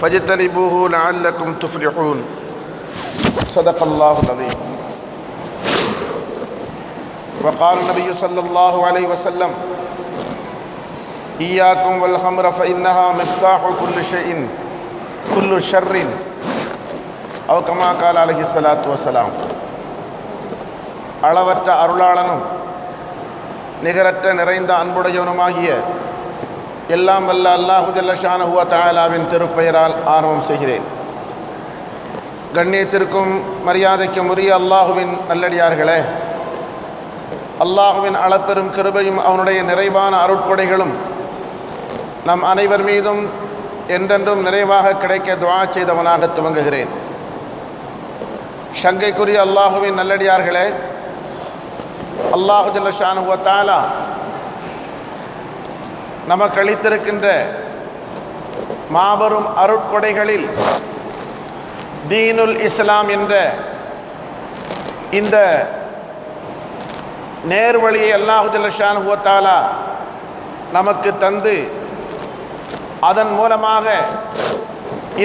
فاجتنبوه لعلكم تفلحون صدق الله العظيم. وقال النبي صلى الله عليه وسلم إياكم والخمر فإنها مفتاح كل شيء كل شر أو كما قال عليه الصلاة والسلام. அளவற்ற அருளாளனும் நிகரற்ற நிறைந்த அன்புடையவனுமாகிய எல்லாம் வல்ல அல்லாஹு ஜல்ல ஷானஹு வ தஆலாவின் திருப்பெயரால் ஆரம்பம் செய்கிறேன். கண்ணியத்திற்கும் மரியாதைக்கும் உரிய அல்லாஹுவின் நல்லடியார்களே, அல்லாஹுவின் அளப்பெரும் கிருபையும் அவனுடைய நிறைவான அருட்கொடைகளும் நம் அனைவர் மீதும் என்றென்றும் நிறைவாக கிடைக்க துஆ செய்தவனாக துவங்குகிறேன். சங்கைக்குரிய அல்லாஹுவின் நல்லடியார்களே, அல்லாஹு ஜல்ல ஷானஹு வ தஆலா நமக்கு அளித்திருக்கின்ற மாபெரும் அருட்கொடைகளில் தீனுல் இஸ்லாம் என்ற இந்த நேர்வழியை அல்லாஹு ஜல்ல ஷானஹு வ தஆலா நமக்கு தந்து அதன் மூலமாக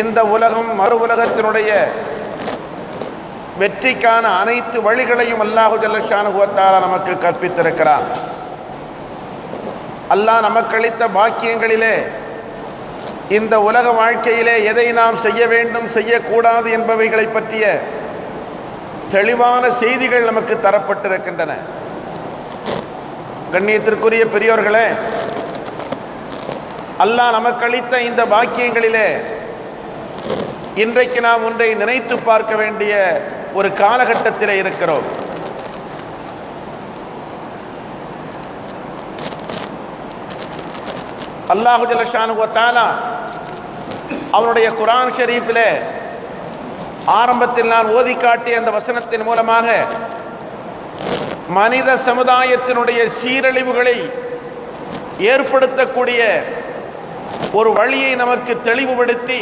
இந்த உலகம் மறு உலகத்தினுடைய வெற்றிக்கான அனைத்து வழிகளையும் அல்லாஹு ஜல்ல ஷானஹு வ தஆலா நமக்கு கற்பித்திருக்கிறார். அல்லாஹ் நமக்கு அளித்த பாக்கியங்களிலே இந்த உலக வாழ்க்கையிலே எதை நாம் செய்ய வேண்டும் செய்யக்கூடாது என்பவைகளை பற்றிய தெளிவான செய்திகள் நமக்கு தரப்பட்டிருக்கின்றன. கண்ணியத்திற்குரிய பெரியோர்களே, அல்லாஹ் நமக்கு அளித்த இந்த பாக்கியங்களிலே இன்றைக்கு நாம் ஒன்றை நினைத்து பார்க்க வேண்டிய ஒரு காலகட்டத்திலே இருக்கிறோம். அல்லாஹு ஜல்ல ஷானஹு வ தஆலா அவனுடைய குர்ஆன் ஷரீஃபிலே ஆரம்பத்தில் நான் ஓதி காட்டிய அந்த வசனத்தின் மூலமாக மனித சமுதாயத்தினுடைய சீரழிவுகளை ஏற்படுத்தக்கூடிய ஒரு வழியை நமக்கு தெளிவுபடுத்தி,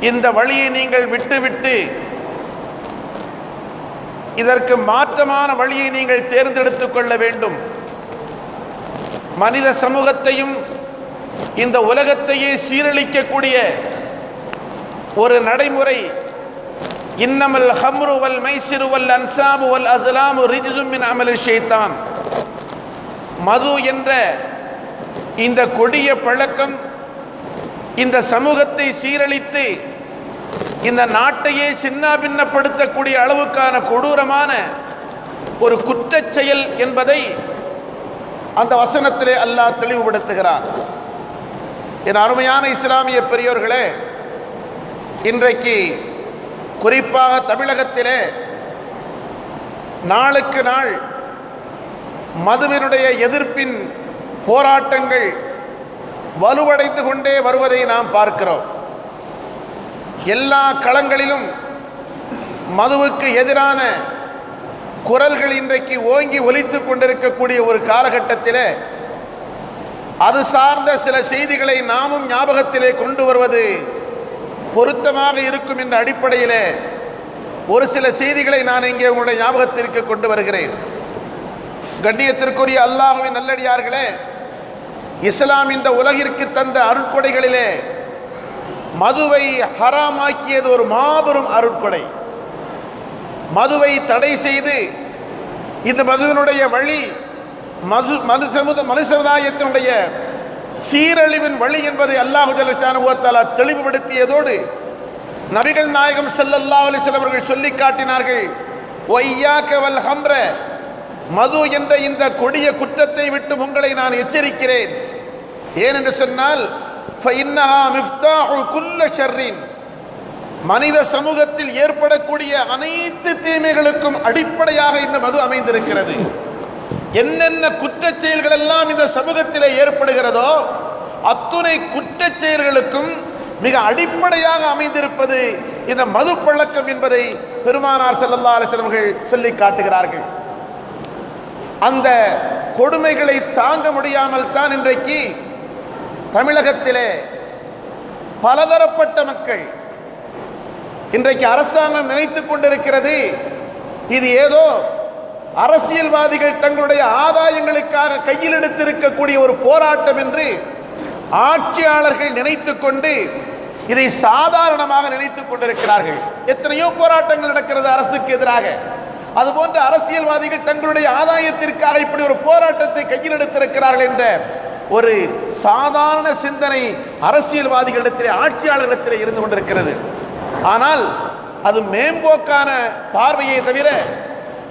இந்த வழியை நீங்கள் விட்டுவிட்டு இதற்கு மாற்றமான வழியை நீங்கள் தேர்ந்தெடுத்துக் கொள்ள வேண்டும். மனித சமூகத்தையும் இந்த உலகத்தையே சீரழிக்கக்கூடிய ஒரு நடைமுறை, இன்னமல் ஹம்ரு வல் மைசிரு வல் அன்சாபு வல் அஸ்லாமு ரிஜ்ஸும் மின் அமலி ஷைத்தான். மது என்ற இந்த கொடிய பழக்கம் இந்த சமூகத்தை சீரழித்து இந்த நாட்டையே சின்னாபின்னப்படுத்தக்கூடிய அளவுக்கான கொடூரமான ஒரு குற்றச் செயல் என்பதை அந்த வசனத்திலே அல்லாஹ் தெளிவுபடுத்துகிறார். என் அருமையான இஸ்லாமிய பெரியோர்களே, இன்றைக்கு குறிப்பாக தமிழகத்திலே நாளுக்கு நாள் மதுவினுடைய எதிர்ப்பின் போராட்டங்கள் வலுவடைந்து கொண்டே வருவதை நாம் பார்க்கிறோம். எல்லா களங்களிலும் மதுவுக்கு எதிரான குரல்கள் இன்றைக்கு ஓங்கி ஒலித்துக் கொண்டிருக்கக்கூடிய ஒரு காலகட்டத்திலே அது சார்ந்த சில செய்திகளை நாமும் ஞாபகத்திலே கொண்டு வருவது பொருத்தமாக இருக்கும் என்ற அடிப்படையிலே ஒரு சில செய்திகளை நான் இங்கே உங்களுடைய ஞாபகத்திற்கு கொண்டு வருகிறேன். கண்ணியத்திற்குரிய அல்லாஹ்வின் நல்லடியார்களே, இஸ்லாம் இந்த உலகிற்கு தந்த அருட்கொடைகளிலே மதுவை ஹராமாக்கியது ஒரு மாபெரும் அருட்கொடை. மதுவை தடை செய்து இந்த மதுவினுடைய வழி மனு சமுதாயத்தினுடைய சீரழிவின் வழி என்பதை அல்லாஹு ஜல்ல ஷானஹு வ தஆலா தெளிவுபடுத்தியதோடு நபிகள் நாயகம் ஸல்லல்லாஹு அலைஹி வஸல்லம் அவர்கள் சொல்லி காட்டினார்கள், ஒய்யாக்க வல் ஹம்ர, மது என்ற இந்த கொடிய குற்றத்தை விட்டு உங்களை நான் எச்சரிக்கிறேன். ஏனென்று சொன்னால் ஃபஇன்னஹா மிஃப்தாஹு குல்ல ஷர்ரின், மனித சமூகத்தில் ஏற்படக்கூடிய அனைத்து தீமைகளுக்கும் அடிப்படையாக இந்த மது அமைந்திருக்கிறது. என்னென்ன குற்றச் செயல்கள் எல்லாம் இந்த சமூகத்திலே ஏற்படுகிறதோ அத்துணை குற்றச் செயல்களுக்கும் மிக அடிப்படையாக அமைந்திருப்பது இந்த மது பழக்கம் என்பதை பெருமானார் ஸல்லல்லாஹு அலைஹி வஸல்லம் அவர்கள் சொல்லி காட்டுகிறார்கள். அந்த கொடுமைகளை தாங்க முடியாமல் தான் இன்றைக்கு தமிழகத்திலே பலதரப்பட்ட மக்கள், இன்றைக்கு அரசாங்கம் நினைத்துக் கொண்டிருக்கிறது இது ஏதோ அரசியல்வாதிகள் தங்களுடைய ஆதாயங்களுக்காக கையில் எடுத்திருக்கக்கூடிய ஒரு போராட்டம் என்று ஆட்சியாளர்கள் நினைத்துக் கொண்டு இதை சாதாரணமாக நினைத்துக் கொண்டிருக்கிறார்கள். எத்தனையோ போராட்டங்கள் நடக்கிறது அரசுக்கு எதிராக. அதுபோன்ற அரசியல்வாதிகள் தங்களுடைய ஆதாயத்திற்காக இப்படி ஒரு போராட்டத்தை கையில் எடுத்திருக்கிறார்கள் என்ற ஒரு சாதாரண சிந்தனை அரசியல்வாதிகளிடத்திலே, ஆட்சியாளர்களிடத்திலே இருந்து கொண்டிருக்கிறது. ஆனால் அது மேம்போக்கான பார்வையை தவிர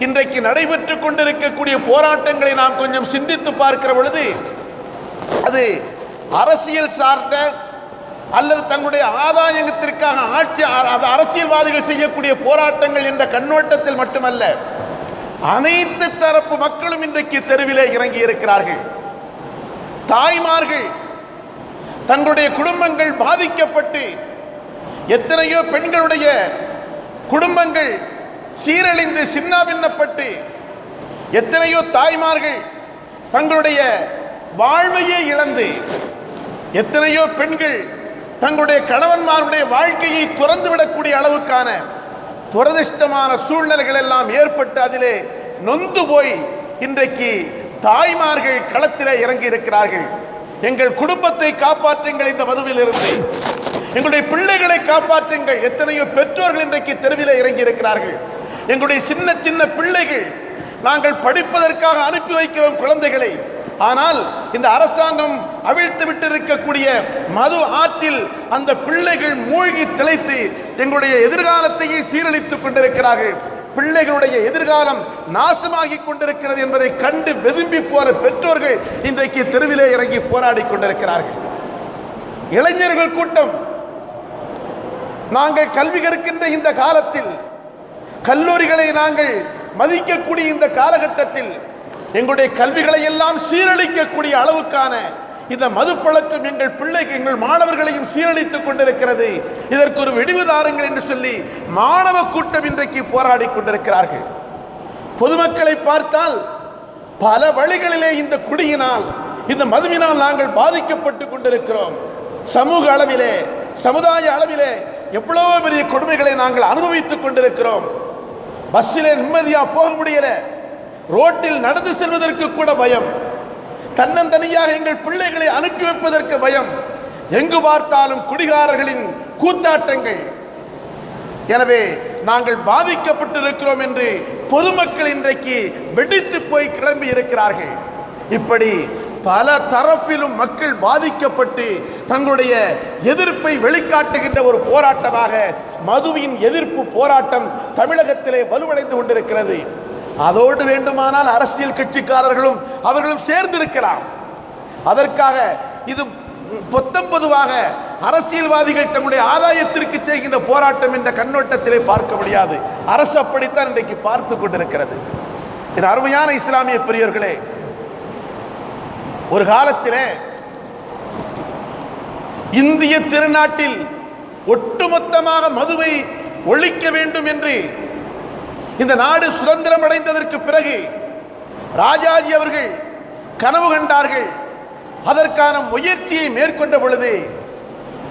இன்றைக்கு நடைபெற்றுக் கொண்டிருக்கக்கூடிய போராட்டங்களை நாம் கொஞ்சம் சிந்தித்து பார்க்கிற பொழுது அது அரசியல் சார்ந்த அல்லது தங்களுடைய ஆதாயத்திற்காக அரசியல்வாதிகள் செய்யக்கூடிய போராட்டங்கள் என்ற கண்ணோட்டத்தில் மட்டுமல்ல, அனைத்து தரப்பு மக்களும் இன்றைக்கு தெருவிலே இறங்கி இருக்கிறார்கள். தாய்மார்கள் தங்களுடைய குடும்பங்கள் பாதிக்கப்பட்டு, எத்தனையோ பெண்களுடைய குடும்பங்கள் சீரழிந்து சின்னாபின்னப்பட்டு, எத்தனையோ தாய்மார்கள் தங்களுடைய வாழ்வையே இழந்து, எத்தனையோ பெண்கள் தங்களுடைய கணவன்மாருடைய வாழ்க்கையை துறந்துவிடக்கூடிய அளவுக்கான துரதிஷ்டமான சூழ்நிலைகள் எல்லாம் ஏற்பட்டு அதிலே நொந்து போய் இன்றைக்கு தாய்மார்கள் களத்திலே இறங்கி இருக்கிறார்கள். எங்கள் குடும்பத்தை காப்பாற்றுங்கள் இந்த மதுவில் இருந்து, எங்களுடைய பிள்ளைகளை காப்பாற்றுங்கள். எத்தனையோ பெற்றோர்கள் இன்றைக்கு தெருவிலே இறங்கி இருக்கிறார்கள். எங்களுடைய சின்ன சின்ன பிள்ளைகள், நாங்கள் படிப்பதற்காக அனுப்பி வைக்கிறோம் குழந்தைகளை, ஆனால் இந்த அரசாங்கம் அவிழ்த்து விட்டு இருக்கக்கூடிய மது ஆற்றில் அந்த பிள்ளைகள் மூழ்கி திளைத்து எங்களுடைய எதிர்காலத்தையே சீரழித்துக் கொண்டிருக்கிறார்கள். பிள்ளைகளுடைய எதிர்காலம் நாசமாகி கொண்டிருக்கிறது என்பதை கண்டு வெதும்பி போற பெற்றோர்கள் இன்றைக்கு தெருவிலே இறங்கி போராடி கொண்டிருக்கிறார்கள். இளைஞர்கள் கூட்டம், நாங்கள் கல்வி கற்கின்ற இந்த காலத்தில், கல்லூரிகளை நாங்கள் மதிக்கக்கூடிய இந்த காலகட்டத்தில் எங்களுடைய கல்விகளை எல்லாம் சீரழிக்கக்கூடிய அளவுக்கான இந்த மது பழக்கம் எங்கள் பிள்ளைகள், எங்கள் மாணவர்களையும் சீரழித்துக் கொண்டிருக்கிறது. இதற்கு ஒரு விடிவு தாருங்கள் என்று சொல்லி மாணவ கூட்டம் இன்றைக்கு போராடி கொண்டிருக்கிறார்கள். பொதுமக்களை பார்த்தால் பல வழிகளிலே இந்த குடியினால், இந்த மதுவினால் நாங்கள் பாதிக்கப்பட்டு கொண்டிருக்கிறோம். சமூக அளவிலே, சமுதாய அளவிலே எவ்வளவு பெரிய கொடுமைகளை நாங்கள் அனுபவித்துக் கொண்டிருக்கிறோம். பஸ்ஸிலே நிம்மதியா போக முடியல, ரோட்டில் நடந்து செல்வதற்கு கூட பயம், தன்னந்தனியாக எங்கள் பிள்ளைகளை அனுப்பி வைப்பதற்கு பயம், எங்கு பார்த்தாலும் குடிகாரர்களின் கூத்தாட்டங்கள். எனவே நாங்கள் பாதிக்கப்பட்டிருக்கிறோம் என்று பொதுமக்கள் இன்றைக்கு வெடித்து போய் கிளம்பி இருக்கிறார்கள். இப்படி பல தரப்பிலும் மக்கள் பாதிக்கப்பட்டு தங்களுடைய எதிர்ப்பை வெளிக்காட்டுகின்ற ஒரு போராட்டமாக மதுவின் எதிர்ப்பு போராட்டம் தமிழகத்திலே வலுவடைந்து கொண்டிருக்கிறது. அதோடு வேண்டுமானால் அரசியல் கட்சிக்காரர்களும் அவர்களும் சேர்ந்திருக்கலாம். அதற்காக இது பொதுவாக அரசியல்வாதிகள் தங்களுடைய ஆதாயத்திற்கு செய்கின்ற போராட்டம் என்ற கண்ணோட்டத்திலே பார்க்க முடியாது. அரசு அப்படித்தான் இன்றைக்கு பார்த்து கொண்டிருக்கிறது. என் அருமையான இஸ்லாமிய பெரியவர்களே, ஒரு காலத்திலே இந்திய திருநாட்டில் ஒட்டுமொத்தமாக மதுவை ஒழிக்க வேண்டும் என்று இந்த நாடு சுதந்திரம் அடைந்ததற்கு பிறகு ராஜாஜி அவர்கள் கனவு கண்டார்கள். அதற்கான முயற்சியை மேற்கொண்ட பொழுது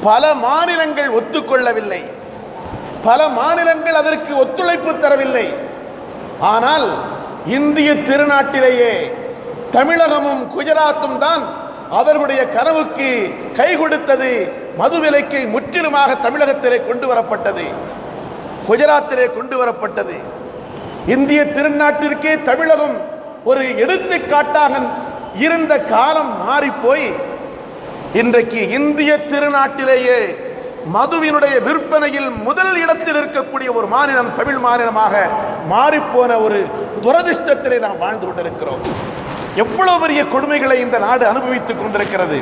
பல மாநிலங்கள் ஒத்துக்கொள்ளவில்லை, பல மாநிலங்கள் அதற்கு ஒத்துழைப்பு தரவில்லை. ஆனால் இந்திய திருநாட்டிலேயே தமிழகமும் குஜராத்தும் தான் அவர்களுடைய கனவுக்கு கை கொடுத்தது. மதுவிலக்கை முற்றிலுமாக தமிழகத்திலே கொண்டு வரப்பட்டது, குஜராத்திலே கொண்டு வரப்பட்டது. இந்திய திருநாட்டிற்கே தமிழகம் ஒரு எடுத்துக்காட்டாக இருந்த காலம் மாறி போய் இன்றைக்கு இந்திய திருநாட்டிலேயே மதுவினுடைய விற்பனையில் முதல் இடத்தில் இருக்கக்கூடிய ஒரு மாநிலம் தமிழ் மாநிலமாக மாறிப்போன ஒரு துரதிர்ஷ்டத்திலே நாம் வாழ்ந்து கொண்டிருக்கிறோம். எவ்வளவு பெரிய கொடுமைகளை இந்த நாடு அனுபவித்துக் கொண்டிருக்கிறது.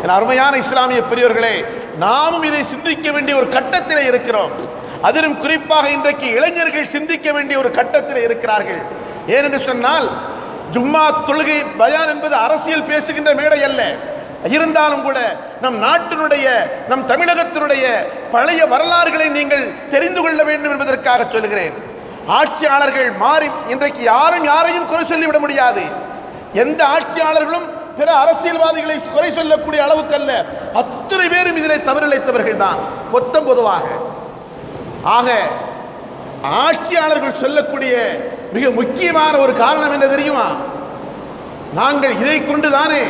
என் அருமையான இஸ்லாமிய பெரியவர்களே, நாமும் இதை சிந்திக்க வேண்டிய ஒரு கட்டத்திலே இருக்கிறோம். அதிலும் குறிப்பாக இன்றைக்கு இளைஞர்கள் சிந்திக்க வேண்டிய ஒரு கட்டத்தில் இருக்கிறார்கள். ஏனென்று சொன்னால், ஜும்மா தொழுகை பயான் என்பது அரசியல் பேசுகின்ற மேடை அல்ல. இருந்தாலும் கூட நம் நாட்டினுடைய, நம் தமிழகத்தினுடைய பழைய வரலாறுகளை நீங்கள் தெரிந்து கொள்ள வேண்டும் என்பதற்காக சொல்கிறேன். ஆட்சியாளர்கள் மாறி இன்றைக்கு யாரும் யாரையும் குறை சொல்லிவிட முடியாது. எந்த ஆட்சியாளர்களும் பிற அரசியல்வாதிகளை குறை சொல்லக்கூடிய அளவுக்கு அல்ல. அத்தனை பேரும் இதிலே தவறிழைத்தவர்கள் தான் பொதுவாக. ஆக ஆட்சியாளர்கள் சொல்லக்கூடிய மிக முக்கியமான ஒரு காரணம் என்ன தெரியுமா? நாங்கள் இதை கொண்டுதானே,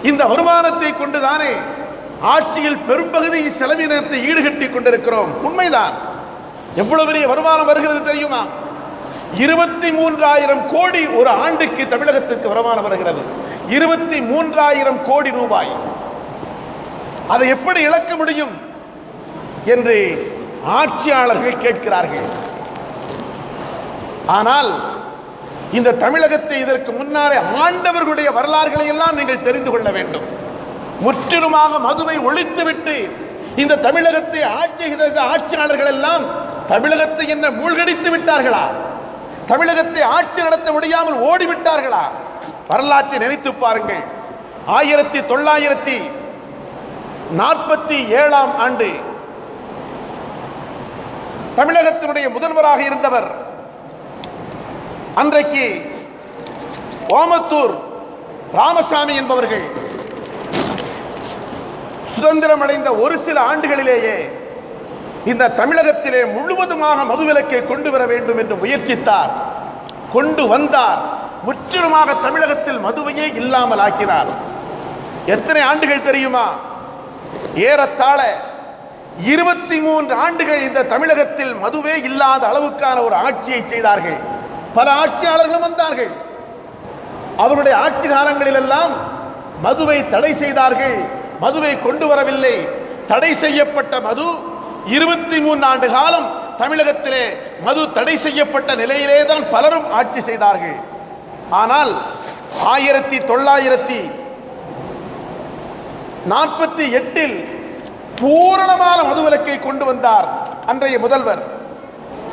இந்த வருமானத்தை கொண்டுதானே ஆட்சியில் பெரும்பகுதி செலவினத்தை ஈடுகட்டி கொண்டிருக்கிறோம். உண்மைதான். எவ்வளவு பெரிய வருமானம் வருகிறது தெரியுமா? 23,000 கோடி ஒரு ஆண்டுக்கு தமிழகத்திற்கு வருமானம் வருகிறது. 23,000 கோடி ரூபாய். அதை எப்படி இழக்க முடியும் என்று ஆட்சியாளர்கள் கேட்கிறார்கள். ஆனால் இந்த தமிழகத்தை இதற்கு முன்னாலே ஆண்டவர்களுடைய வரலாறுகளை எல்லாம் நீங்கள் தெரிந்து கொள்ள வேண்டும். முற்றிலுமாக மதுவை ஒழித்துவிட்டு இந்த தமிழகத்தை ஆட்சி செய்த ஆட்சியாளர்கள் எல்லாம் தமிழகத்தை என்ன மூழ்கடித்து விட்டார்களா? தமிழகத்தை ஆட்சி நடத்த முடியாமல் ஓடிவிட்டார்களா? வரலாற்றை நினைத்து பாருங்கள். 1947 ஆண்டு தமிழகத்தினுடைய முதல்வராக இருந்தவர் அன்றைக்கு ஓமத்தூர் ராமசாமி என்பவர்கள் சுதந்திரம் அடைந்த ஒரு சில ஆண்டுகளிலேயே இந்த தமிழகத்திலே முழுவதுமாக மதுவிலக்கை கொண்டு வர வேண்டும் என்று முயற்சித்தார். கொண்டு வந்தார். முற்றிலுமாக தமிழகத்தில் மதுவையே இல்லாமல் ஆக்கினார். எத்தனை ஆண்டுகள் தெரியுமா? ஏறத்தாழ 23 ஆண்டுகள் இந்த தமிழகத்தில் மதுவே இல்லாத அளவுக்கான ஒரு ஆட்சியை செய்தார்கள். பல ஆட்சியாளர்களும் வந்தார்கள். அவருடைய ஆட்சி காலங்களில் எல்லாம் மதுவை தடை செய்தார்கள். மதுவை கொண்டு வரவில்லை. தடை செய்யப்பட்ட மது 23 ஆண்டு காலம் தமிழகத்திலே மது தடை செய்யப்பட்ட நிலையிலே தான் பலரும் ஆட்சி செய்தார்கள். ஆனால் 1948 பூரணமான மதுவிலக்கை கொண்டு வந்தார் அன்றைய முதல்வர்.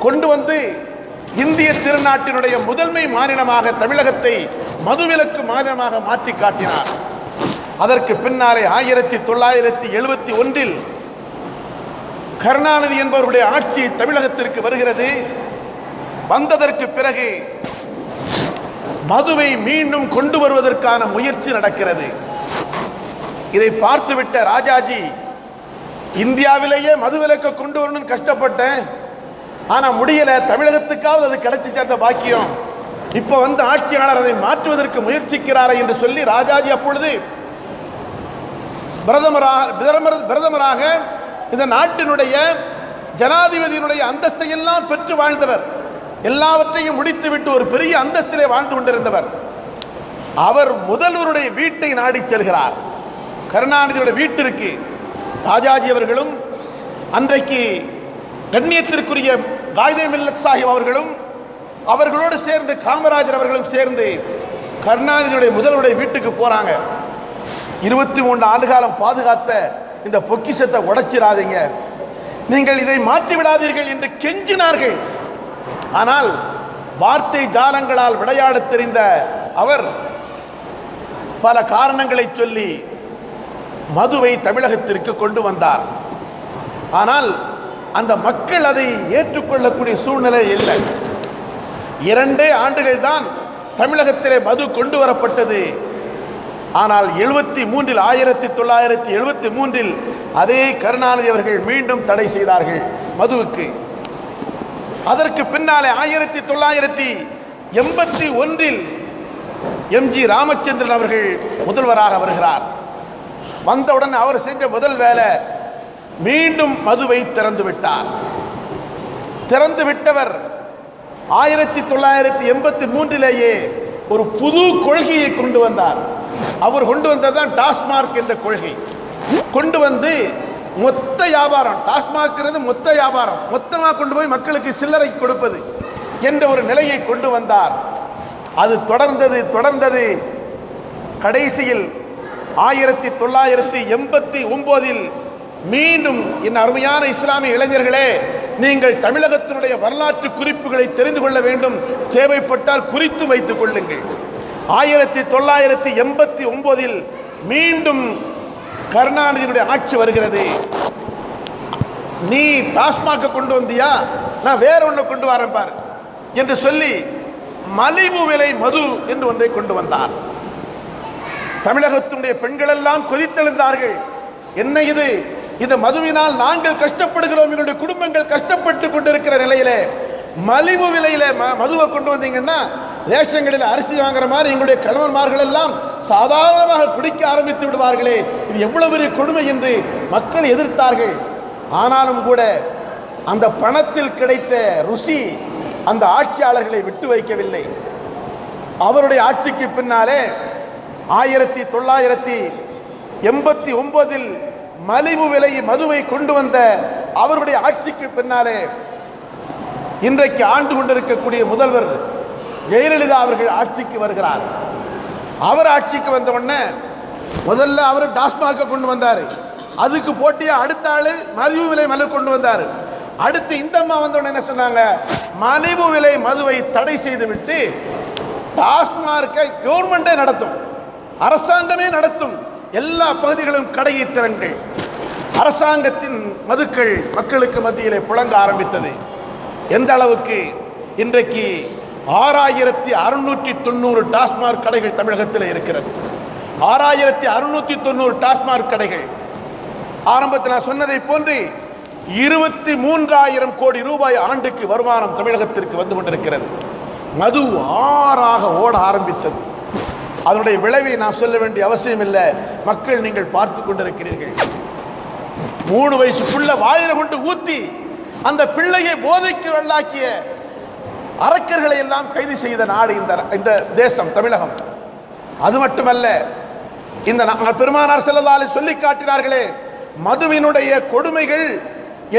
கொண்டு வந்து இந்திய திருநாட்டினுடைய முதன்மை மாநிலமாக தமிழகத்தை மதுவிலக்கு மாநிலமாக மாற்றி காட்டினார். அதற்கு பின்னாலே 1971 கருணாநிதி என்பவருடைய ஆட்சி தமிழகத்திற்கு வருகிறது. வந்ததற்கு பிறகு மதுவை மீண்டும் கொண்டு வருவதற்கான முயற்சி நடக்கிறது. இதை பார்த்துவிட்ட ராஜாஜி, இந்தியாவிலேயே மதுவிலக்கை கொண்டு வரணும்னு கஷ்டப்பட்டேன், ஆனா முடியல, தமிழகத்துக்காவது அது கிடைச்சிச்சு அந்த பாக்கியம். இப்ப வந்து ஆட்சியாளர் அதை மாற்றுவதற்கு முயற்சிக்கிறார் என்று சொல்லி ராஜாஜி அப்பொழுது பிரதமராக இந்த நாட்டினுடைய ஜனாதிபதியினுடைய அந்தஸ்தை எல்லாம் பெற்று வாழ்ந்தவர். எல்லாவற்றையும் முடித்துவிட்டு ஒரு பெரிய அந்தஸ்திலே வாழ்ந்து கொண்டிருந்தவர். அவர் முதல்வருடைய வீட்டை நாடி செல்கிறார். கருணாநிதியுடைய வீட்டிற்கு ராஜாஜி அவர்களும் அன்றைக்கு கண்ணியத்திற்குரிய காயிதே மில்லத் சாஹிப் அவர்களும் அவர்களோடு சேர்ந்து காமராஜர் அவர்களும் சேர்ந்து கருணாநிதியுடைய முதல்வருடைய வீட்டுக்கு போறாங்க. 23 ஆண்டு காலம் பாதுகாத்த இந்த பொக்கிஷத்தை உடைச்சிடாதீங்க, நீங்கள் இதை மாற்றி விடாதீர்கள் என்று கெஞ்சினார்கள். ஆனால் வார்த்தை ஜாலங்களால் விளையாட தெரிந்த அவர் பல காரணங்களை சொல்லி மதுவை தமிழகத்திற்கு கொண்டு வந்தார். ஆனால் அந்த மக்கள் அதை ஏற்றுக்கொள்ளக்கூடிய சூழ்நிலை இல்லை. 2 ஆண்டுகள் தான் தமிழகத்திலே மது கொண்டு வரப்பட்டது. ஆனால் 1973 அதே கருணாநிதி அவர்கள் மீண்டும் தடை செய்தார்கள் மதுவுக்கு. அதற்கு பின்னாலே 1981 எம்ஜி ராமச்சந்திரன் அவர்கள் முதல்வராக வருகிறார். வந்தவுடன் அவர் செஞ்ச முதல் வேலை மீண்டும் மதுவை திறந்து விட்டார். திறந்து விட்டவர் 1983 ஒரு புது கொள்கையை கொண்டு வந்தார். அவர் கொண்டு வந்ததுதான் டாஸ்மார்க் என்ற கொள்கை. கொண்டு வந்து மொத்த வியாபாரம், டாஸ்மாக் மொத்த வியாபாரம், மொத்தமாக கொண்டு போய் மக்களுக்கு சில்லறை கொடுப்பது என்ற ஒரு நிலையை கொண்டு வந்தார். அது தொடர்ந்தது. கடைசியில் 1989 மீண்டும் என் அருமையான இஸ்லாமிய இளைஞர்களே, நீங்கள் தமிழகத்தினுடைய வரலாற்று குறிப்புகளை தெரிந்து கொள்ள வேண்டும். தேவைப்பட்டால் குறித்து வைத்துக் கொள்ளுங்கள். 1989 மீண்டும் கருணாநிதியுடைய ஆட்சி வருகிறது. நீ டாஸ்மாக கொண்டு வந்தியா, நான் வேற ஒன்று கொண்டு வரேன் பார் என்று சொல்லி மலிவு விலை மது என்று ஒன்றை கொண்டு வந்தார். தமிழகத்தினுடைய பெண்கள் எல்லாம் கொதித்தெழுந்தார்கள். என்ன இது? இந்த மதுவினால் நாங்கள் கஷ்டப்படுகிறோம், எங்களுடைய குடும்பங்கள் கஷ்டப்பட்டு கொண்டிருக்கிற நிலையிலே மலிவு விலையில மதுவை கொண்டு வந்தீங்கன்னா ரேஷன்களில் அரிசி வாங்குற மாதிரி எங்களுடைய கணவன்மார்கள் எல்லாம் சாதாரணமாக குடிக்க ஆரம்பித்து விடுவார்களே, இது எவ்வளவு பெரிய கொடுமை என்று மக்கள் எதிர்த்தார்கள். ஆனாலும் கூட அந்த பணத்தில் கிடைத்த ருசி அந்த ஆட்சியாளர்களை விட்டு வைக்கவில்லை. அவருடைய ஆட்சிக்கு பின்னாலே 1989 மலிவு விலை மதுவை கொண்டு வந்த அவருடைய ஆட்சிக்கு பின்னாலே இன்றைக்கு ஆண்டு கொண்டிருக்கக்கூடிய முதல்வர் ஜெயலலிதா அவர்கள் ஆட்சிக்கு வருகிறார். அவர் ஆட்சிக்கு வந்த உடனே முதல்ல அவர் டாஸ்மாக கொண்டு வந்தார். அதுக்கு போட்டியா அடுத்த ஆளு மலிவு விலை மது கொண்டு வந்தார். அடுத்து இந்த அம்மா வந்த உடனே என்ன சொன்னாங்க, மலிவு விலை மதுவை தடை செய்து விட்டு டாஸ்மார்க்கை கவர்மெண்டே நடத்தும், அரசாங்கமே நடத்தும், எல்லா பகுதிகளும் கடையை திறங்கள். அரசாங்கத்தின் மதுக்கள் மக்களுக்கு மத்தியிலே புழங்க ஆரம்பித்தது. எந்த அளவுக்கு இன்றைக்கு 6690 டாஸ்மாக் கடைகள் தமிழகத்தில் இருக்கிறது. 6690 டாஸ்மாக் கடைகள். ஆரம்பத்தில் நான் சொன்னதை போன்று 23,000 கோடி ரூபாய் ஆண்டுக்கு வருமானம் தமிழகத்திற்கு வந்து கொண்டிருக்கிறது. மது ஆறாக ஓட ஆரம்பித்தது. அதனுடைய விளைவை நான் சொல்ல வேண்டிய அவசியம் இல்லை, மக்கள் நீங்கள் பார்த்து கொண்டிருக்கிறீர்கள். 3 வயசுக்குள்ள வாயில கொண்டு ஊத்தி அந்த பிள்ளையை போதைக்கு உள்ளாக்கிய அரக்கர்களை எல்லாம் கைது செய்த நாடு இந்த தேசம் தமிழகம். அது மட்டுமல்ல, இந்த பெருமானார் ஸல்லல்லாஹு அலைஹி சொல்லி காட்டினார்களே, மதுவினுடைய கொடுமைகள்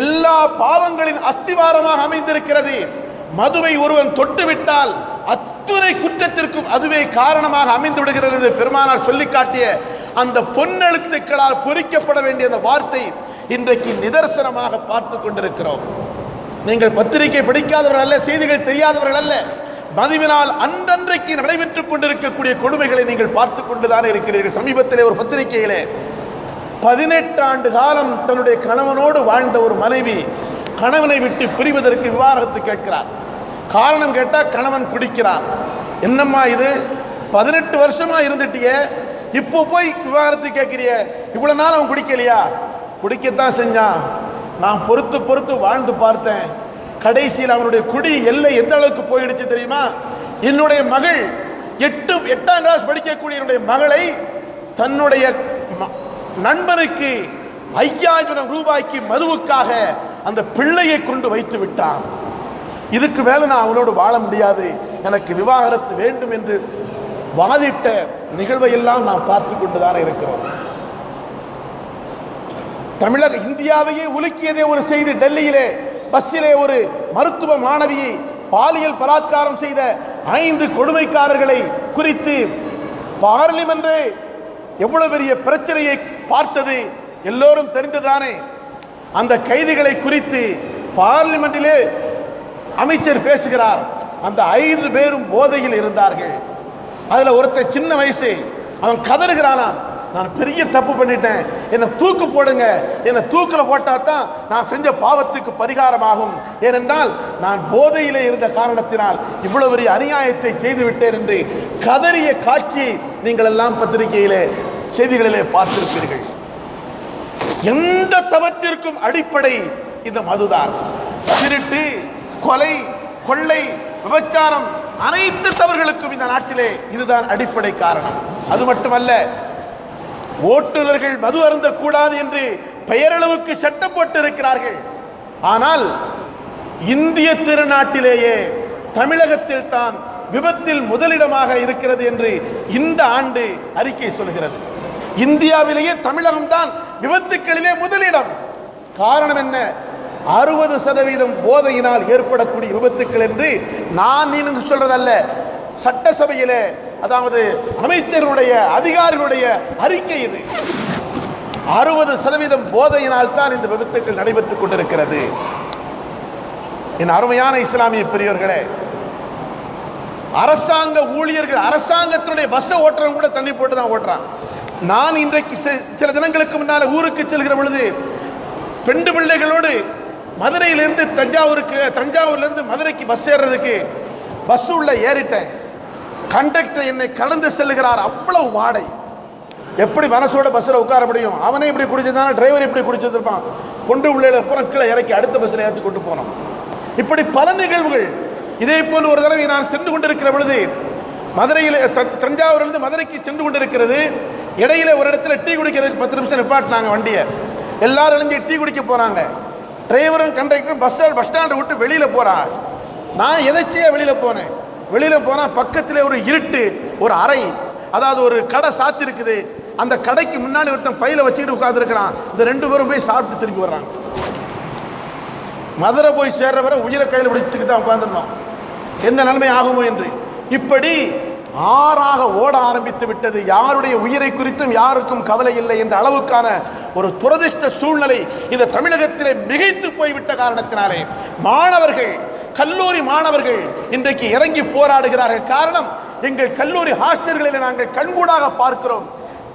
எல்லா பாவங்களின் அஸ்திவாரமாக அமைந்திருக்கிறது. மதுவை ஒருவன் தொட்டுவிட்டால் அத்துணை குற்றத்திற்கும் அதுவே காரணமாக அமைந்து விடுகிறது. பெருமானார் சொல்லி காட்டிய அந்த பொன்னெழுத்துக்களால் பொறிக்கப்பட வேண்டிய அந்த வார்த்தை இன்றைக்கு நிதர்சனமாக பார்த்து கொண்டிருக்கிறோம். நீங்கள் பத்திரிகை படிக்காதவர்கள் அல்ல, செய்திகள் தெரியாதவர்கள் அல்ல. மதுவினால் அன்றன்றைக்கு நடைபெற்றுக் கொண்டிருக்கக்கூடிய கொடுமைகளை நீங்கள் பார்த்து கொண்டுதான் இருக்கிறீர்கள். சமீபத்திலே ஒரு பத்திரிகையிலே 18 ஆண்டு காலம் தன்னுடைய கணவனோடு வாழ்ந்த ஒரு மனைவி கணவனை விட்டு பிரிவதற்கு விவாகரத்து கேட்கிறார். காரணம் கேட்டால் கணவன் குடிக்கிறார். என்னம்மா இது, 18 வருஷமா இருந்துட்டிய, இப்போ போய் விவாகரத்து கேட்கிறிய? இவ்வளவு நாள் அவன் குடிக்கலையா? குடிக்கத்தான் செஞ்சான். நான் பொறுத்து வாழ்ந்து பார்த்தேன். கடைசியில் அவனுடைய குடி எல்லை எந்த அளவுக்கு போயிடுச்சு தெரியுமா? என்னுடைய மகள் 8ஆம் கிளாஸ் படிக்கக்கூடிய என்னுடைய மகளை தன்னுடைய நண்பனுக்கு 5000 ரூபாய்க்கு மதுவுக்காக அந்த பிள்ளையை கொண்டு வைத்து விட்டான். இதுக்கு மேல நான் அவனோடு வாழ முடியாது, எனக்கு விவாகரத்து வேண்டும் என்று வாதிட்ட நிகழ்வை எல்லாம் நாம் பார்த்து கொண்டுதான் இருக்கிறோம். தமிழக இந்தியாவையே உலுக்கியதே ஒரு செய்தி. டெல்லியிலே பஸ்ஸிலே ஒரு மருத்துவ மாணவியை பாலியல் பலாத்காரம் செய்த 5 கொடுமைக்காரர்களை குறித்து பார்லிமென்ட் எவ்வளவு பெரிய பிரச்சனையை பார்த்தது எல்லோரும் தெரிந்துதானே. அந்த கைதிகளை குறித்து பார்லிமெண்டிலே அமைச்சர் பேசுகிறார். அந்த 5 பேரும் போதையில் இருந்தார்கள். அதுல ஒருத்தர் சின்ன வயசு, அவன் கதறுகிறானா, நான் பெரிய தப்பு பண்ணிட்டேன், என்னை தூக்கு போடுங்க, என்னை தூக்கில போட்டா தான் நான் செஞ்ச பாவத்துக்கு பரிகாரமாகும், ஏனென்றால் நான் போதையிலே இருந்த காரணத்தினால் இவ்வளவு பெரிய அநியாயத்தை செய்து விட்டேன் என்று கதறிய காட்சி நீங்கள் எல்லாம் பத்திரிகையிலே செய்திகளிலே பார்த்திருப்பீர்கள். எந்த தவற்றிற்கும் அடிப்படை இந்த மதுதான். திருட்டு, கொலை, கொள்ளை, விபச்சாரம், அனைத்து தவறுகளுக்கும் இந்த நாட்டிலே இதுதான் அடிப்படை காரணம். அது மட்டுமல்ல, ஓட்டுநர்கள் மது அருந்தக்கூடாது என்று பெயரளவுக்கு சட்டம் போட்டு இருக்கிறார்கள். ஆனால் இந்திய திருநாட்டிலேயே தமிழகத்தில் தான் விபத்தில் முதலிடமாக இருக்கிறது என்று இந்த ஆண்டு அறிக்கை சொல்கிறது. இந்தியாவிலேயே தமிழகம் தான் விபத்துக்களிலே முதலிடம். காரணம் என்ன? 60% போதையினால் ஏற்படக்கூடிய விபத்துக்கள் என்று நான் நீங்க சொல்றதல்ல, சட்டசபையிலே, அதாவது அமைச்சருடைய அதிகாரிகளுடைய அறிக்கை இது. 60% போதையினால் தான் இந்த விபத்துக்கள் நடைபெற்றுக் கொண்டிருக்கிறது. என் அருமையான இஸ்லாமிய பெரியவர்களே, அரசாங்க ஊழியர்கள், அரசாங்கத்தினுடைய பஸ் ஓட்டுறவங்க கூட தண்ணி போட்டு தான் ஓட்டுறான். நான் இன்றைக்கு சில தினங்களுக்கு முன்னால ஊருக்கு செல்கிற பொழுது பெண்டு பிள்ளைகளோடு மதுரையிலிருந்து தஞ்சாவூர்லேருந்து மதுரைக்கு பஸ் ஏறுறதுக்கு பஸ் உள்ள ஏறிட்டேன். கண்டக்டர் என்னை கலந்து செல்லுகிறார். அவ்வளவு வாடை. எப்படி மனசோட பஸ்ஸில் உட்கார முடியும்? அவனே இப்படி குடிச்சிருந்தான, டிரைவர் இப்படி குடிச்சிருப்பான். கொண்டு உள்ள பூரா கீழே இறக்கி அடுத்த பஸ்ஸில் ஏற்றி கொண்டு போனோம். இப்படி பல நிகழ்வுகள். இதே போல் ஒரு தடவை நான் சென்று கொண்டிருக்கிற பொழுது மதுரையில் தஞ்சாவூரிலிருந்து மதுரைக்கு சென்று கொண்டிருக்கிறது. இடையில ஒரு இடத்துல டீ குடிக்கிறதுக்கு 10 நிமிஷம் நிப்பாட்டினாங்க வண்டியை. எல்லாரும் எழுந்து டீ குடிக்க போறாங்க. டிரைவரும் கண்டக்டரும் பஸ் ஸ்டாண்டை விட்டு வெளியில போறாங்க. நான் எதாச்சியா வெளியில போனேன். வெளியில போனா பக்கத்துல ஒரு இருட்டு, ஒரு அறை, அதாவது ஒரு கடை சாத்தி இருக்குது. அந்த கடைக்கு முன்னாடி ஒருத்தன் பையில வச்சுக்கிட்டு உட்கார்ந்து இருக்கிறான். இந்த 2 பேரும் போய் சாப்பிட்டு திரும்பி வர்றாங்க. மதுரை போய் சேர்ற வரை உயிரை கையில் பிடிச்சுக்கிட்டு தான் உட்கார்ந்துருந்தோம். எந்த நிலைமை ஆகுமோ என்று. இப்படி ஆறாக ஓட ஆரம்பித்து விட்டது. யாருடைய உயிரை குறித்தும் யாருக்கும் கவலை இல்லை என்ற அளவுக்கான ஒரு துரதிஷ்ட சூழ்நிலை இந்த தமிழகத்திலே மிகைத்து போய்விட்ட காரணத்தினாலே மாணவர்கள், கல்லூரி மாணவர்கள் இன்றைக்கு இறங்கி போராடுகிறார்கள். காரணம், எங்கள் கல்லூரி ஹாஸ்டல்களில் நாங்கள் கண்கூடாக பார்க்கிறோம்.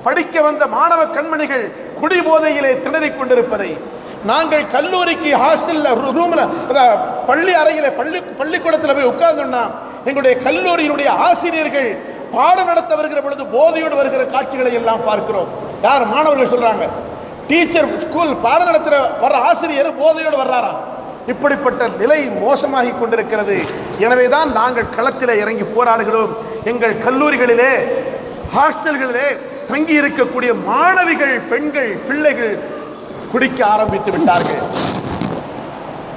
படிக்க வந்த மாணவ கண்மணிகள் குடிபோதையிலே திணறிக் கொண்டிருப்பதை, நாங்கள் கல்லூரிக்கு ஹாஸ்டல்ல ரூம்ல பள்ளி அறையில பள்ளிக்கூடத்தில் போய் உட்கார்ந்தோம்னா எங்களுடைய கல்லூரியினுடைய ஆசிரியர்கள் பாடம் நடத்த வருகிற பொழுது போதையோடு வருகிற காட்சிகளை எல்லாம் பார்க்கிறோம். யார் மாணவர்கள் சொல்றாங்க, டீச்சர் ஸ்கூல் பாடம் நடத்துற வர்ற ஆசிரியர் போதையோடு வர்றாராம். இப்படிப்பட்ட நிலை மோசமாகி கொண்டிருக்கிறது. எனவேதான் நாங்கள் களத்தில் இறங்கி போராடுகிறோம். எங்கள் கல்லூரிகளிலே ஹாஸ்டல்களிலே தங்கி இருக்கக்கூடிய மாணவிகள், பெண்கள், பிள்ளைகள் குடிக்க ஆரம்பித்து விட்டார்கள்.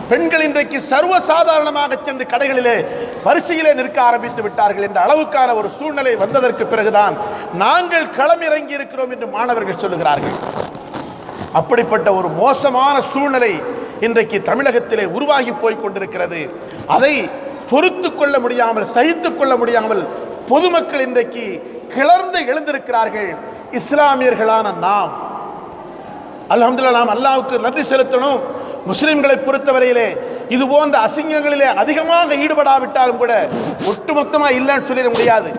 பெண்கள் இன்றைக்கு சர்வசாதாரணமாக சென்று கடைகளிலே வரிசையிலே நிற்க ஆரம்பித்து விட்டார்கள் என்ற அளவுக்கான ஒரு சூழ்நிலை வந்ததற்கு பிறகுதான் நாங்கள் களமிறங்கி இருக்கிறோம் என்று மாணவர்கள் சொல்லுகிறார்கள். அப்படிப்பட்ட ஒரு மோசமான சூழ்நிலை இன்றைக்கு தமிழகத்திலே உருவாகி போய் கொண்டிருக்கிறது. அதை பொறுத்து கொள்ள முடியாமல், சகித்துக் கொள்ள முடியாமல் பொதுமக்கள் இன்றைக்கு கிளர்ந்து எழுந்திருக்கிறார்கள். இஸ்லாமியர்களான நாம் அல்ஹம்துலில்லாஹ், நாம் அல்லாஹ்வுக்கு நன்றி செலுத்தணும். முஸ்லிம்களை பொறுத்தவரையிலே இது போன்ற அசிங்கங்களிலே அதிகமாக ஈடுபடாவிட்டாலும் கூட ஒட்டுமொத்தமா இல்லைன்னு சொல்லிட முடியாது.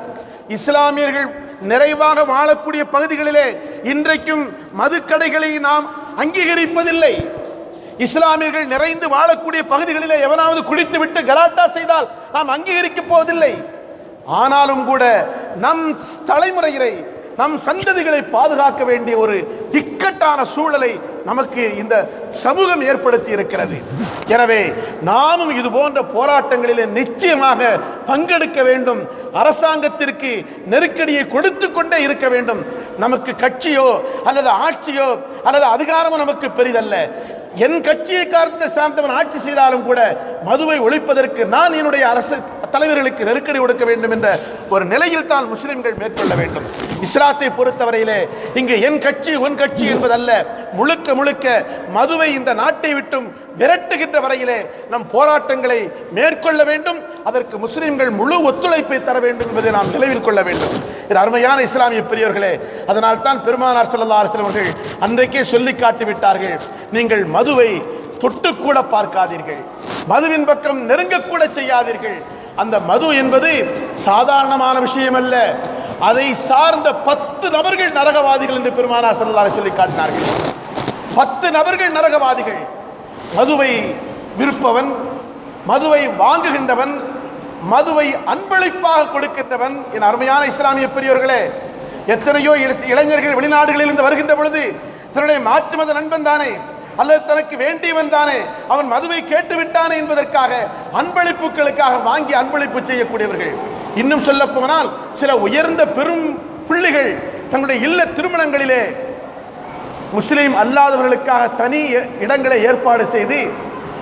இஸ்லாமியர்கள் நிறைவாக வாழக்கூடிய பகுதிகளிலே இன்றைக்கும் மதுக்கடைகளை நாம் அங்கீகரிப்பதில்லை. இஸ்லாமியர்கள் நிறைந்து வாழக்கூடிய பகுதிகளிலே எவனாவது குடித்துவிட்டு கலாட்டா செய்தால் நாம் அங்கீகரிக்கப் போவதில்லை. ஆனாலும் கூட நம் தலைமுறைகளை, நம் சந்ததிகளை பாதுகாக்க வேண்டிய ஒரு இக்கட்டான சூழலை நமக்கு இந்த சமூகம் ஏற்படுத்தி இருக்கிறது. எனவே நாமும் இது போன்ற போராட்டங்களிலே நிச்சயமாக பங்கெடுக்க வேண்டும். அரசாங்கத்திற்கு நெருக்கடியை கொடுத்து கொண்டே இருக்க வேண்டும். நமக்கு கட்சியோ அல்லது ஆட்சியோ அல்லது அதிகாரமோ நமக்கு பெரிதல்ல. என் கட்சியை சார்ந்தவன் ஆட்சி செய்தாலும் கூட மதுவை ஒழிப்பதற்கு நான் என்னுடைய அரசு தலைவர்களுக்கு நெருக்கடி கொடுக்க வேண்டும் என்ற ஒரு நிலையில் தான் முஸ்லிம்கள் மேற்கொள்ள வேண்டும். இஸ்லாத்தை பொறுத்தவரையிலே இங்கு என் கட்சி உன் கட்சி என்பதல்ல, முழுக்க முழுக்க மதுவை இந்த நாட்டை விட்டும் விரட்டுகின்ற வரையிலே நம் போராட்டங்களை மேற்கொள்ள வேண்டும். அதற்கு முஸ்லிம்கள் முழு ஒத்துழைப்பை தர வேண்டும் என்பதை நாம் நினைவில் கொள்ள வேண்டும். இது அருமையான இஸ்லாமிய பெரியவர்களே, அதனால் தான் பெருமானார் ஸல்லல்லாஹு அலைஹி வஸல்லம் அவர்கள் அன்றைக்கே சொல்லி காட்டி விட்டார்கள், நீங்கள் மதுவை தொட்டுக்கூட பார்க்காதீர்கள், மதுவின் பக்கம் நெருங்கக்கூட செய்யாதீர்கள். அந்த மது என்பது சாதாரணமான விஷயம் அல்ல. அதை சார்ந்த 10 நபர்கள் நரகவாதிகள் என்று பெருமானார் ஸல்லல்லாஹு அலைஹி வஸல்லம் சொல்லி காட்டினார்கள். 10 நபர்கள் நரகவாதிகள். மதுவை விற்பவன், மதுவை வாங்குகின்றவன், மதுவை அன்பளிப்பாக கொடுக்கின்றவன். என் அருமையான இஸ்லாமிய பெரியவர்களே, எத்தனையோ இளைஞர்கள் வெளிநாடுகளில் இருந்து வருகின்ற பொழுது தன்னுடைய மாற்று மத நண்பன் தானே அல்லது தனக்கு வேண்டியவன் தானே அவன் மதுவை கேட்டு விட்டானே என்பதற்காக அன்பளிப்புகளுக்காக வாங்கி அன்பளிப்பு செய்யக்கூடியவர்கள். இன்னும் சொல்ல போனால் சில உயர்ந்த பெரும் பிள்ளைகள் தங்களுடைய இல்ல திருமணங்களிலே முஸ்லிம் அல்லாதவர்களுக்காக தனி இடங்களை ஏற்பாடு செய்து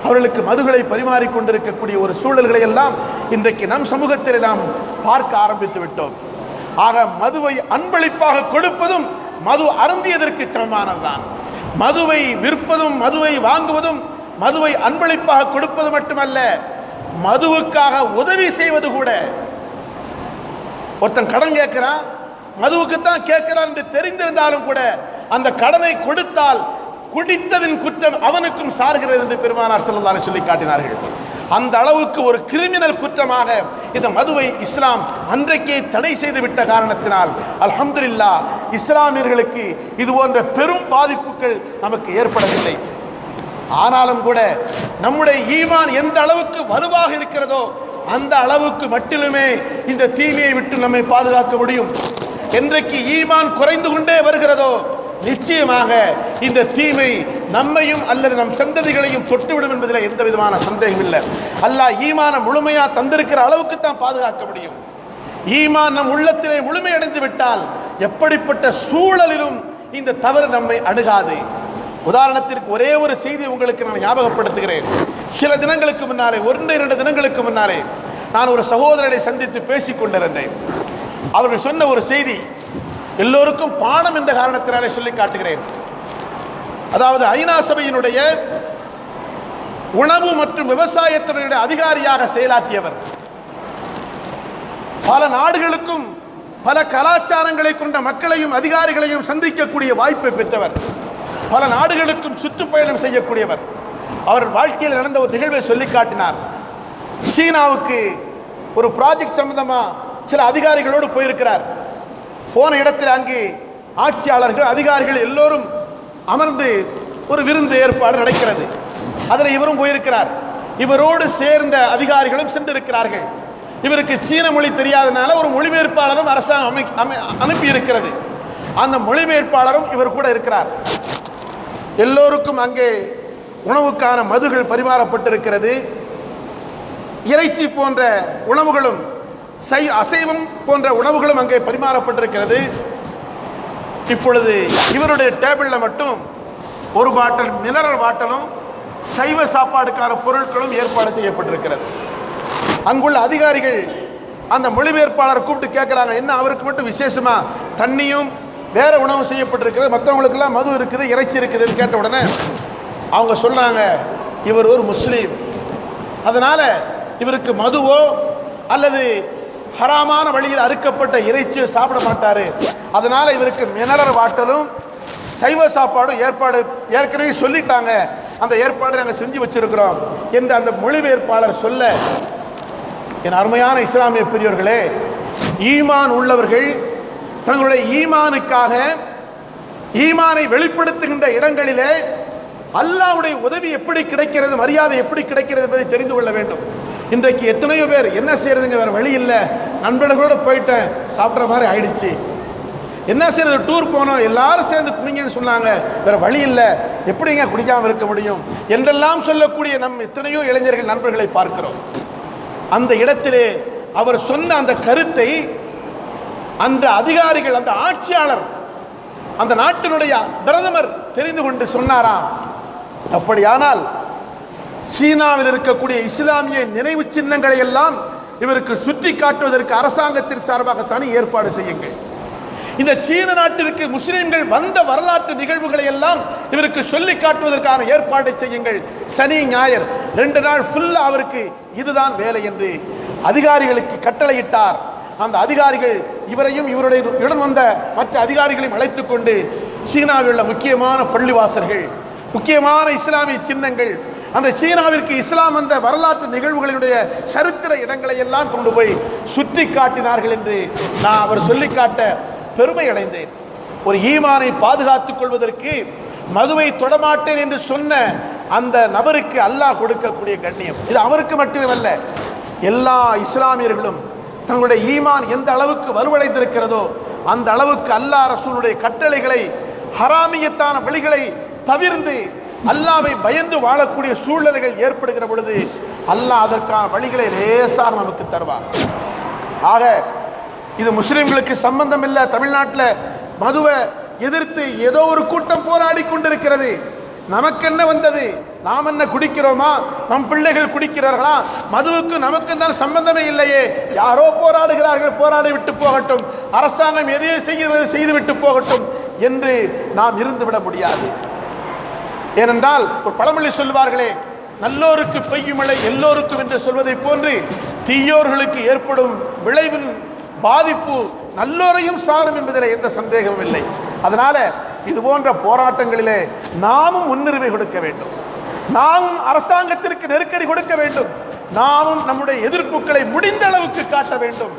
அவர்களுக்கு மதுகளை பரிமாறிக்கொண்டிருக்கக்கூடிய ஒரு சூழல்களை எல்லாம் இன்றைக்கு நம் சமூகத்தில் நாம் பார்க்க ஆரம்பித்து விட்டோம். ஆக மதுவை அன்பளிப்பாக கொடுப்பதும் மது அருந்தியதற்கு சமமானதுதான். மதுவை விற்பதும் மதுவை வாங்குவதும் மதுவை அன்பளிப்பாக கொடுப்பது மட்டுமல்ல, மதுவுக்காக உதவி செய்வது கூட. ஒருத்தன் கடன் கேட்கிறான், மதுவுக்குத்தான் கேட்கிறான் என்று தெரிந்திருந்தாலும் கூட அந்த கடனை கொடுத்தால் குடித்ததின் குற்றம் அவனுக்கும் சார்கிறது என்று பெருமானார் ஸல்லல்லாஹு அலைஹி வஸல்லம் சொல்லி காட்டினார்கள். அந்த அளவுக்கு ஒரு கிரிமினல் குற்றமாக இந்த மதுவை இஸ்லாம் அன்றைக்கே தடை செய்து விட்ட காரணத்தினால் அல்ஹம்துலில்லாஹ் இஸ்லாமியர்களுக்கு இது போன்ற பெரும் பாதிப்புகள் நமக்கு ஏற்படவில்லை. ஆனாலும் கூட நம்முடைய ஈமான் எந்த அளவுக்கு வலுவாக இருக்கிறதோ அந்த அளவுக்கு மட்டிலுமே இந்த தீமையை விட்டு நம்மை பாதுகாக்க முடியும். என்றைக்கு ஈமான் குறைந்து கொண்டே வருகிறதோ நிச்சயமாக இந்த தீமை நம்மையும் அல்லது நம் சந்ததிகளையும் தொட்டுவிடும் என்பதில் எந்த விதமான சந்தேகம் இல்லை. அல்லாஹ் ஈமான முழுமையா தந்திருக்கிற அளவுக்கு தான் பாதுகாக்க முடியும். ஈமான் நம் உள்ளத்திலே முழுமையடைந்து விட்டால் எப்படிப்பட்ட சூழலிலும் இந்த தவறு நம்மை அணுகாது. உதாரணத்திற்கு ஒரே ஒரு செய்தி உங்களுக்கு நான் ஞாபகப்படுத்துகிறேன். சில தினங்களுக்கு முன்னாலே, 1-2 தினங்களுக்கு முன்னாலே நான் ஒரு சகோதரரை சந்தித்து பேசிக் கொண்டிருந்தேன். அவர்கள் சொன்ன ஒரு செய்தி எல்லோருக்கும் பாடம் என்ற காரணத்தினாலே சொல்லி காட்டுகிறேன். அதாவது ஐநா சபையினுடைய உணவு மற்றும் விவசாயத்தினுடைய அதிகாரியாக செயலாற்றியவர், பல நாடுகளுக்கும் பல கலாச்சாரங்களை கொண்ட மக்களையும் அதிகாரிகளையும் சந்திக்கக்கூடிய வாய்ப்பை பெற்றவர், பல நாடுகளுக்கும் சுற்றுப்பயணம் செய்யக்கூடியவர். அவர் வாழ்க்கையில் நடந்த ஒரு நிகழ்வை சொல்லி காட்டினார். சீனாவுக்கு ஒரு ப்ராஜெக்ட் சம்பந்தமா சில அதிகாரிகளோடு போயிருக்கிறார். போன இடத்தில் அங்கு ஆட்சியாளர்கள் அதிகாரிகள் எல்லோரும் அமர்ந்து ஒரு விருந்து ஏற்பாடு நடக்கிறது. அதில் இவரும் போயிருக்கிறார். இவரோடு சேர்ந்த அதிகாரிகளும் சென்றிருக்கிறார்கள். இவருக்கு சீன மொழி தெரியாதனால ஒரு மொழிபெயர்ப்பாளரும் அரசாங்கம் அனுப்பி இருக்கிறது. அந்த மொழிபெயர்ப்பாளரும் இவர் கூட இருக்கிறார். எல்லோருக்கும் அங்கே உணவுக்கான மதுகள் பரிமாறப்பட்டிருக்கிறது. இறைச்சி போன்ற உணவுகளும் அசைவம் போன்ற உணவுகளும் அங்கே பரிமாறப்பட்டிருக்கிறது. இப்பொழுது இவருடைய டேபிளில் மட்டும் ஒரு பாட்டில் மினரல் வாட்டரும் சைவ சாப்பாடுக்கான பொருட்களும் ஏற்பாடு செய்யப்பட்டிருக்கிறது. அங்குள்ள அதிகாரிகள் அந்த மொழிபெயர்ப்பாளரை கூப்பிட்டு கேட்குறாங்க, என்ன அவருக்கு மட்டும் விசேஷமா தண்ணியும் வேற உணவு செய்யப்பட்டிருக்கிறது, மற்றவங்களுக்கெல்லாம் மது இருக்குது, இறைச்சி இருக்குதுன்னு கேட்ட உடனே அவங்க சொல்றாங்க, இவர் ஒரு முஸ்லீம், அதனால இவருக்கு மதுவோ அல்லது ஹராமான வழியில் அறுக்கப்பட்ட இறைச்சியோ சாப்பிட மாட்டாரு, அதனால இவருக்கு மினரல் வாட்டரும் சைவ சாப்பாடும் ஏற்பாடு ஏற்கனவே சொல்லிட்டாங்க, அந்த ஏற்பாடு நாங்கள் செஞ்சு வச்சிருக்கிறோம் என்று அந்த மொழிபெயர்ப்பாளர் சொல்ல, என் அருமையான இஸ்லாமிய பெரியோர்களே, ஈமான் உள்ளவர்கள் தங்களுடைய ஈமானுக்காக ஈமானை வெளிப்படுத்துகின்ற இடங்களிலே அல்லாஹ்வுடைய உதவி எப்படி கிடைக்கிறது, மரியாதை எப்படி கிடைக்கிறது என்பதை தெரிந்து கொள்ள வேண்டும். இன்றைக்கு எத்தனையோ பேர் என்ன செய்யறதுங்க, வேற வழி இல்லை, நண்பர்களோட போயிட்டேன் சாப்பிட்ற மாதிரி ஆயிடுச்சு, என்ன செய்யறது, டூர் போனோம் எல்லாரும் சேர்ந்து குடிங்கன்னு சொன்னாங்க, வேற வழி இல்லை, எப்படிங்க குடிக்காம இருக்க முடியும் என்றெல்லாம் சொல்லக்கூடிய நம் எத்தனையோ இளைஞர்கள் நண்பர்களை பார்க்கிறோம். அந்த இடத்திலே அவர் சொன்ன அந்த கருத்தை அந்த அதிகாரிகள், அந்த ஆட்சியாளர், அந்த நாட்டினுடைய பிரதமர் தெரிந்து கொண்டு சொன்னாராம், அப்படியானால் சீனாவில் இருக்கக்கூடிய இஸ்லாமிய நினைவு சின்னங்களை எல்லாம் இவருக்கு சுற்றி காட்டுவதற்கு அரசாங்கத்தின் சார்பாக தனி ஏற்பாடு செய்யுங்கள். இந்த சீன நாட்டிற்கு முஸ்லிம்கள் வந்த வரலாற்று நிகழ்வுகளை எல்லாம் இவருக்கு சொல்லி காட்டுவதற்கான ஏற்பாடு செய்யுங்கள். சனி ஞாயிறு 2 நாள் ஃபுல்லா அவருக்கு இதுதான் வேலை என்று அதிகாரிகளுக்கு கட்டளையிட்டார். அந்த அதிகாரிகள் இவரையும் இவருடைய உடன் வந்த மற்ற அதிகாரிகளையும் அழைத்துக் கொண்டு சீனாவில் உள்ள முக்கியமான பள்ளிவாசல்கள், முக்கியமான இஸ்லாமிய சின்னங்கள், அந்த சீனாவிற்கு இஸ்லாம் வந்த வரலாற்று நிகழ்வுகளுடைய சரித்திர இடங்களை எல்லாம் கொண்டு போய் சுற்றி காட்டினார்கள் என்று நான் அவர் சொல்லி காட்ட பெருமை அடைந்தேன். ஒரு ஈமானை பாதுகாத்துக் கொள்வதற்கு மதுவை தொடமாட்டேன் என்று சொன்ன அந்த நபருக்கு அல்லாஹ் கொடுக்கக்கூடிய கண்ணியம் இது அவருக்கு மட்டுமல்ல, எல்லா இஸ்லாமியர்களும் தங்களுடைய ஈமான் எந்த அளவுக்கு வலுவடைந்திருக்கிறதோ அந்த அளவுக்கு அல்லாஹ் ரசூலுடைய கட்டளைகளை, ஹராமியத்தான வழிகளை தவிர்ந்து அல்லாஹ்வை பயந்து வாழக்கூடிய சூழ்நிலைகள் ஏற்படுகிற பொழுது அல்லாஹ் அதற்கான வழிகளை லேசாக நமக்கு தருவார். ஆக இது முஸ்லிம்களுக்கு சம்பந்தம் இல்லை. தமிழ்நாட்டில் மதுவை எதிர்த்து ஏதோ ஒரு கூட்டம் போராடி கொண்டிருக்கிறது. நமக்கு என்ன வந்தது, நாம் என்ன குடிக்கிறோமா, நம் பிள்ளைகள் குடிக்கிறார்களா, மதுவுக்கு நமக்கு தான் சம்பந்தமே இல்லையே, யாரோ போராடுகிறார்கள், போராடி விட்டு போகட்டும், அரசாங்கம் எதையோ செய்து விட்டு போகட்டும் என்று நாம் இருந்துவிட முடியாது. ஏனென்றால் ஒரு பழமொழி சொல்வார்களே, நல்லோருக்கு பெய்யும் மழை எல்லோருக்கும் என்று சொல்வதை போன்று தீயோர்களுக்கு ஏற்படும் விளைவின் பாதிப்பு நல்லோரையும் சாரும் என்பதில் எந்த சந்தேகமும் இல்லை. அதனால இது போன்ற போராட்டங்களிலே நாமும் முன்னுரிமை கொடுக்க வேண்டும், நாமும் அரசாங்கத்திற்கு நெருக்கடி கொடுக்க வேண்டும், நாமும் நம்முடைய எதிர்ப்புகளை முடிந்த அளவுக்கு காட்ட வேண்டும்.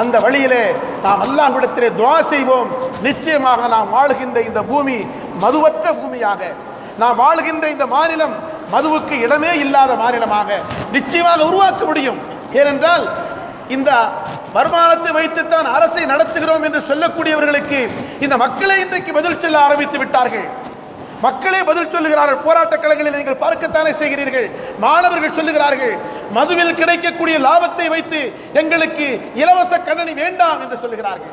அந்த வழியிலே நாம் அல்லாஹ்விடத்திலே துஆ செய்வோம். நிச்சயமாக நாம் வாழ்கின்ற இந்த பூமி மதுவற்ற பூமியாக, நாம் வாழ்கின்ற இந்த மாநிலம் மதுவுக்கு இடமே இல்லாத மாநிலமாக நிச்சயமாக உருவாக்க முடியும். ஏனென்றால் இந்த வருமானத்தை வைத்துத்தான் அரசை நடத்துகிறோம் என்று சொல்லக்கூடியவர்களுக்கு இந்த மக்களை இன்றைக்கு பதில் சொல்ல ஆரம்பித்து விட்டார்கள். மக்களே பதில் சொல்லுகிறார்கள். போராட்ட களங்களில் நீங்கள் பார்க்கத்தானே செய்கிறீர்கள். மாணவர்கள் சொல்லுகிறார்கள், மதுவில் கிடைக்கக்கூடிய லாபத்தை வைத்து எங்களுக்கு இலவச கணனி வேண்டாம் என்று சொல்லுகிறார்கள்.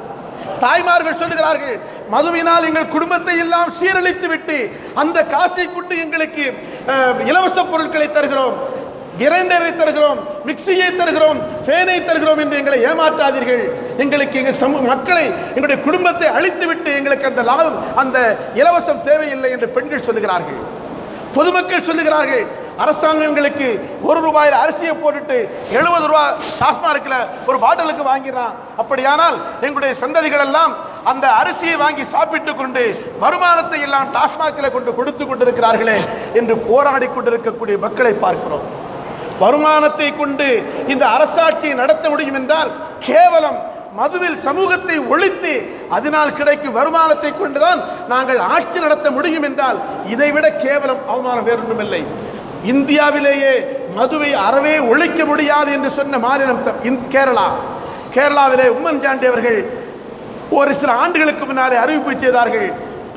தாய்மார்கள் சொல்லுகிறார்கள், மதுவினால் எங்கள் குடும்பத்தை எல்லாம் சீரழித்து விட்டு அந்த காசை கொண்டு எங்களுக்கு இலவச பொருட்களை தருகிறோம், கிரைண்டரை தருகிறோம், மிக்சியை தருகிறோம், ஃபேனை தருகிறோம் என்று எங்களை ஏமாற்றாதீர்கள். எங்களுக்கு எங்கள் மக்களை, எங்களுடைய குடும்பத்தை அழித்து விட்டு எங்களுக்கு அந்த லாபம், அந்த இலவசம் தேவையில்லை என்று பெண்கள் சொல்லுகிறார்கள். பொதுமக்கள் சொல்லுகிறார்கள், அரசாங்கம் எங்களுக்கு ₹1 அரிசியை போட்டுட்டு 70 ரூபாய் டாஸ்மார்க்ல ஒரு பாட்டிலுக்கு வாங்கிடுறான். அப்படியானால் எங்களுடைய சந்ததிகள் எல்லாம் அந்த அரிசியை வாங்கி சாப்பிட்டு கொண்டு வருமானத்தை எல்லாம் டாஸ்மார்க்ல கொண்டு கொடுத்து கொண்டிருக்கிறார்களே என்று போராடி கொண்டிருக்கக்கூடிய மக்களை பார்க்கிறோம். வருமானத்தை கொண்டு இந்த அரசாட்சியை நடத்த முடியும் என்றால் கேவலம் மதுவில் சமூகத்தை ஒழித்து அதனால் கிடைக்கும் வருமானத்தை கொண்டுதான் நாங்கள் ஆட்சி நடத்த முடியும் என்றால் இதைவிட கேவலம் அவமானம் வேறொன்றுமில்லை. இந்தியாவிலேயே மதுவை அறவே ஒழிக்க முடியாது என்று சொன்ன மாநிலம் கேரளா. கேரளாவிலே உம்மன் சாண்டி அவர்கள் ஒரு சில ஆண்டுகளுக்கு முன்னாலே அறிவிப்பு செய்தார்கள்,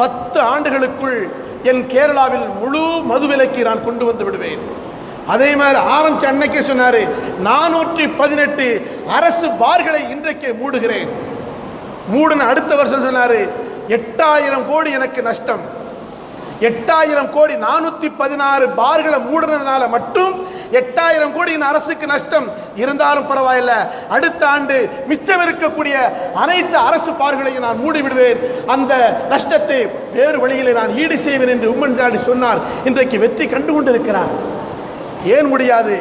10 ஆண்டுகளுக்குள் என் கேரளாவில் முழு மதுவிலக்கை நான் கொண்டு வந்து விடுவேன். அதே மாதிரி ஆரம்பிச்ச அன்னைக்கே சொன்னாரு, 418 அரசு பார்களை இன்றைக்கு மூடுகிறேன். மூடுன அடுத்த வருஷம் சொன்னாரு, 8000 கோடி எனக்கு நஷ்டம். 8000 கோடி, 416 பார்களை மூடுனதுனால மட்டும் 8000 கோடி அரசுக்கு நஷ்டம். இருந்தாலும் பரவாயில்லை, அடுத்த ஆண்டு மிச்சம் இருக்கக்கூடிய அனைத்து அரசு பார்களையும் நான் மூடிவிடுவேன், அந்த நஷ்டத்தை வேறு வழியிலே நான் ஈடு செய்வேன் என்று உம்மன் சாண்டி சொன்னார். இன்றைக்கு வெற்றி கண்டு கொண்டிருக்கிறார். ஏன் முடியாது?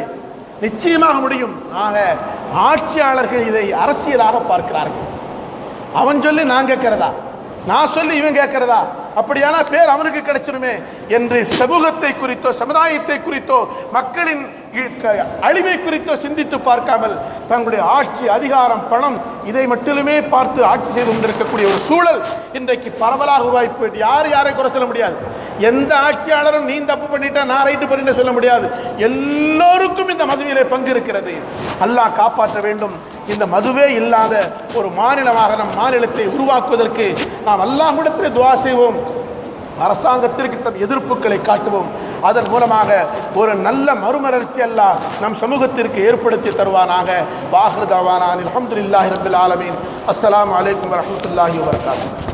நிச்சயமாக முடியும். ஆக ஆட்சியாளர்கள் இதை அரசியலாக பார்க்கிறார்கள். அவன் சொல்லி நான் கேட்கிறதா, நான் சொல்லி இவன் கேட்கிறதா, அப்படியான பேர் அவனுக்கு கிடைச்சிருமே என்று சமூகத்தை குறித்தோ சமுதாயத்தை குறித்தோ மக்களின் அழிவை குறித்தோ சிந்தித்து பார்க்காமல் தங்களுடைய ஆட்சி, அதிகாரம், பணம் இதை மட்டுமே பார்த்து ஆட்சி செய்து கொண்டிருக்கக்கூடிய ஒரு சூழல் இன்றைக்கு பரவலாக உருவாகி போயிட்டு யாரை குறை சொல்ல முடியாது. எந்த ஆட்சியாளரும் நீ தப்பு பண்ணிட்டா நான் ரைட்டு பண்ணிட்டு சொல்ல முடியாது. எல்லோருக்கும் இந்த மதுவிலே பங்கு இருக்கிறது. அல்லாஹ் காப்பாற்ற வேண்டும். இந்த மதுவே இல்லாத ஒரு மாநிலமாக நம் மாநிலத்தை உருவாக்குவதற்கு நாம் அல்லாஹ்விடத்தில் துஆ செய்வோம். அரசாங்கத்திற்கு தம் எதிர்ப்புகளை காட்டுவோம். அதன் மூலமாக ஒரு நல்ல மறுமலர்ச்சி அல்லாஹ் நம் சமூகத்திற்கு ஏற்படுத்தி தருவானாக. வாஹிரு தஅவானா அல்ஹம்துலில்லாஹி ரப்பில் ஆலமீன். அஸ்ஸலாமு அலைக்கும் வரஹ்மத்துல்லாஹி வபரகாத்துஹு.